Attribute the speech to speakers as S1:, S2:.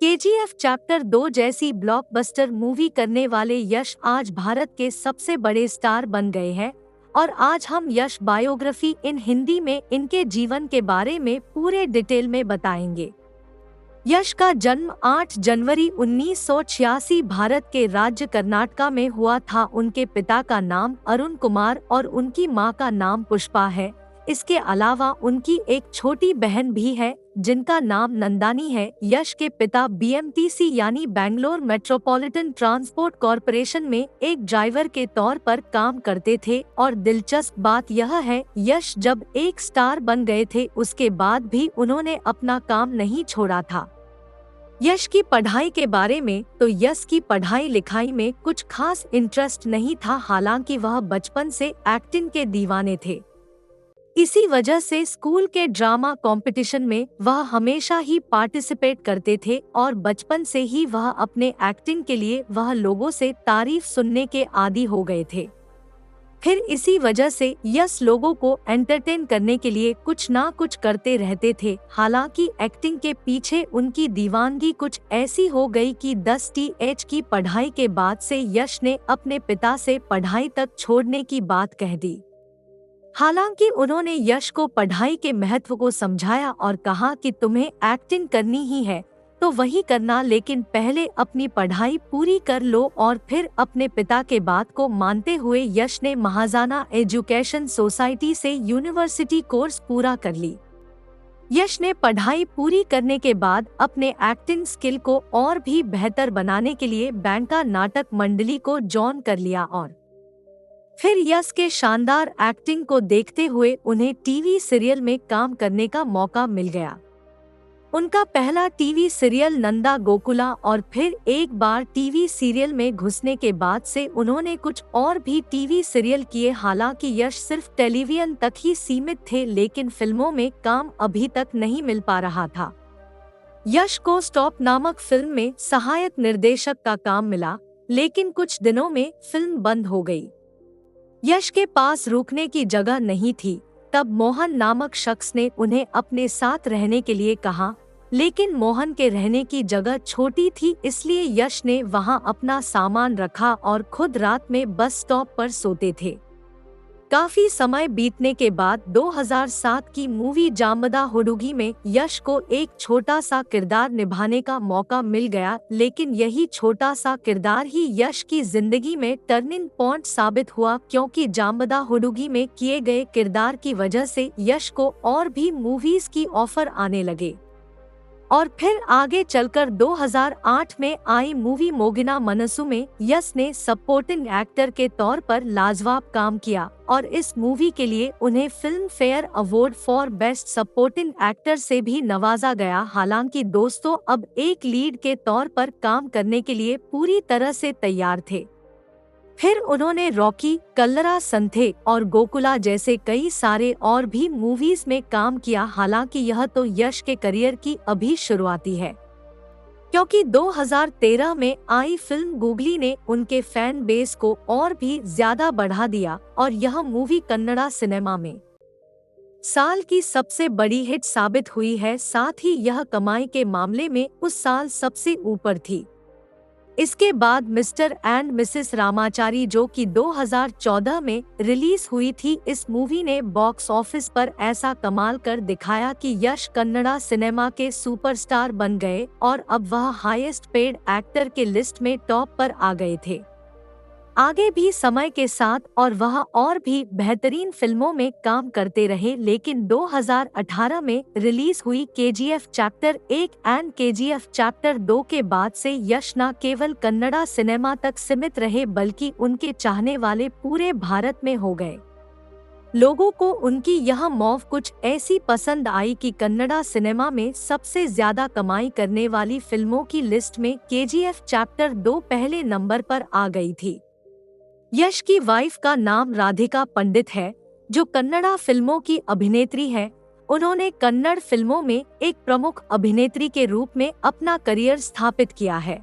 S1: KGF chapter 2 जैसी blockbuster movie करने वाले यश आज भारत के सबसे बड़े स्टार बन गए हैं और आज हम यश बायोग्राफी इन हिंदी में इनके जीवन के बारे में पूरे डिटेल में बताएंगे। यश का जन्म 8 जनवरी 1986 भारत के राज्य कर्नाटका में हुआ था। उनके पिता का नाम अरुण कुमार और उनकी मां का नाम पुष्पा है। इसके अलावा उनकी एक छोटी बहन भी है जिनका नाम नंदानी है। यश के पिता बीएमटीसी यानी बैंगलोर मेट्रोपॉलिटन ट्रांसपोर्ट कॉरपोरेशन में एक ड्राइवर के तौर पर काम करते थे और दिलचस्प बात यह है यश जब एक स्टार बन गए थे उसके बाद भी उन्होंने अपना काम नहीं छोड़ा था। यश की पढ़ाई के बारे में तो यश की पढ़ाई लिखाई में कुछ खास इंटरेस्ट नहीं था, हालांकि वह बचपन से एक्टिंग के दीवाने थे। इसी वजह से स्कूल के ड्रामा कंपटीशन में वह हमेशा ही पार्टिसिपेट करते थे और बचपन से ही वह अपने एक्टिंग के लिए वह लोगों से तारीफ सुनने के आदी हो गए थे। फिर इसी वजह से यश लोगों को एंटरटेन करने के लिए कुछ ना कुछ करते रहते थे। हालांकि एक्टिंग के पीछे उनकी दीवानगी कुछ ऐसी हो गई कि 10 th की पढ़ाई के बाद से यश ने अपने पिता से पढ़ाई तक छोड़ने की बात कह दी। हालांकि उन्होंने यश को पढ़ाई के महत्व को समझाया और कहा कि तुम्हें एक्टिंग करनी ही है तो वही करना, लेकिन पहले अपनी पढ़ाई पूरी कर लो। और फिर अपने पिता के बात को मानते हुए यश ने महाजाना एजुकेशन सोसाइटी से यूनिवर्सिटी कोर्स पूरा कर ली। यश ने पढ़ाई पूरी करने के बाद अपने एक्टिंग स्किल को और भी बेहतर बनाने के लिए बैंका नाटक मंडली को जॉइन कर लिया और फिर यश के शानदार एक्टिंग को देखते हुए उन्हें टीवी सीरियल में काम करने का मौका मिल गया। उनका पहला टीवी सीरियल नंदा गोकुला और फिर एक बार टीवी सीरियल में घुसने के बाद से उन्होंने कुछ और भी टीवी सीरियल किए। हालांकि यश सिर्फ टेलीविजन तक ही सीमित थे, लेकिन फिल्मों में काम अभी तक नहीं मिल पा रहा था। यश को स्टॉप नामक फिल्म में सहायक निर्देशक का काम मिला, लेकिन कुछ दिनों में फिल्म बंद हो गई। यश के पास रुकने की जगह नहीं थी, तब मोहन नामक शख्स ने उन्हें अपने साथ रहने के लिए कहा, लेकिन मोहन के रहने की जगह छोटी थी, इसलिए यश ने वहां अपना सामान रखा और खुद रात में बस स्टॉप पर सोते थे। काफी समय बीतने के बाद 2007 की मूवी जामदा हुडुगी में यश को एक छोटा सा किरदार निभाने का मौका मिल गया, लेकिन यही छोटा सा किरदार ही यश की जिंदगी में टर्निंग पॉइंट साबित हुआ, क्योंकि जामदा हुडुगी में किए गए किरदार की वजह से यश को और भी मूवीज की ऑफर आने लगे। और फिर आगे चलकर 2008 में आई मूवी मोगिना मनसू में यश ने सपोर्टिंग एक्टर के तौर पर लाजवाब काम किया और इस मूवी के लिए उन्हें film fair award for best supporting actor से भी नवाजा गया। हालांकि दोस्तों अब एक लीड के तौर पर काम करने के लिए पूरी तरह से तैयार थे। फिर उन्होंने रॉकी, कल्लरा संथे और गोकुला जैसे कई सारे और भी मूवीज में काम किया। हालांकि यह तो यश के करियर की अभी शुरुआती है, क्योंकि 2013 में आई फिल्म गूगली ने उनके फैन बेस को और भी ज्यादा बढ़ा दिया और यह मूवी कन्नड़ा सिनेमा में साल की सबसे बड़ी हिट साबित हुई है। साथ ही यह कमाई के मामले में उस साल सबसे ऊपर थी। इसके बाद मिस्टर एंड मिसेस रामाचारी, जो कि 2014 में रिलीज हुई थी, इस मूवी ने बॉक्स ऑफिस पर ऐसा कमाल कर दिखाया कि यश कन्नड़ा सिनेमा के सुपरस्टार बन गए और अब वह हाईएस्ट पेड एक्टर के लिस्ट में टॉप पर आ गए थे। आगे भी समय के साथ और वह और भी बेहतरीन फिल्मों में काम करते रहे, लेकिन 2018 में रिलीज हुई KGF chapter 1 and KGF chapter 2 के बाद से यश न केवल कन्नड़ा सिनेमा तक सीमित रहे बल्कि उनके चाहने वाले पूरे भारत में हो गए। लोगों को उनकी यह मूव कुछ ऐसी पसंद आई कि कन्नड़ा सिनेमा में सबसे ज्यादा कमाई करने वाली फिल्मों की लिस्ट में केजीएफ चैप्टर 2 पहले नंबर पर आ गई थी। यश की वाइफ का नाम राधिका पंडित है, जो कन्नड़ा फिल्मों की अभिनेत्री है। उन्होंने कन्नड़ फिल्मों में एक प्रमुख अभिनेत्री के रूप में अपना करियर स्थापित किया है।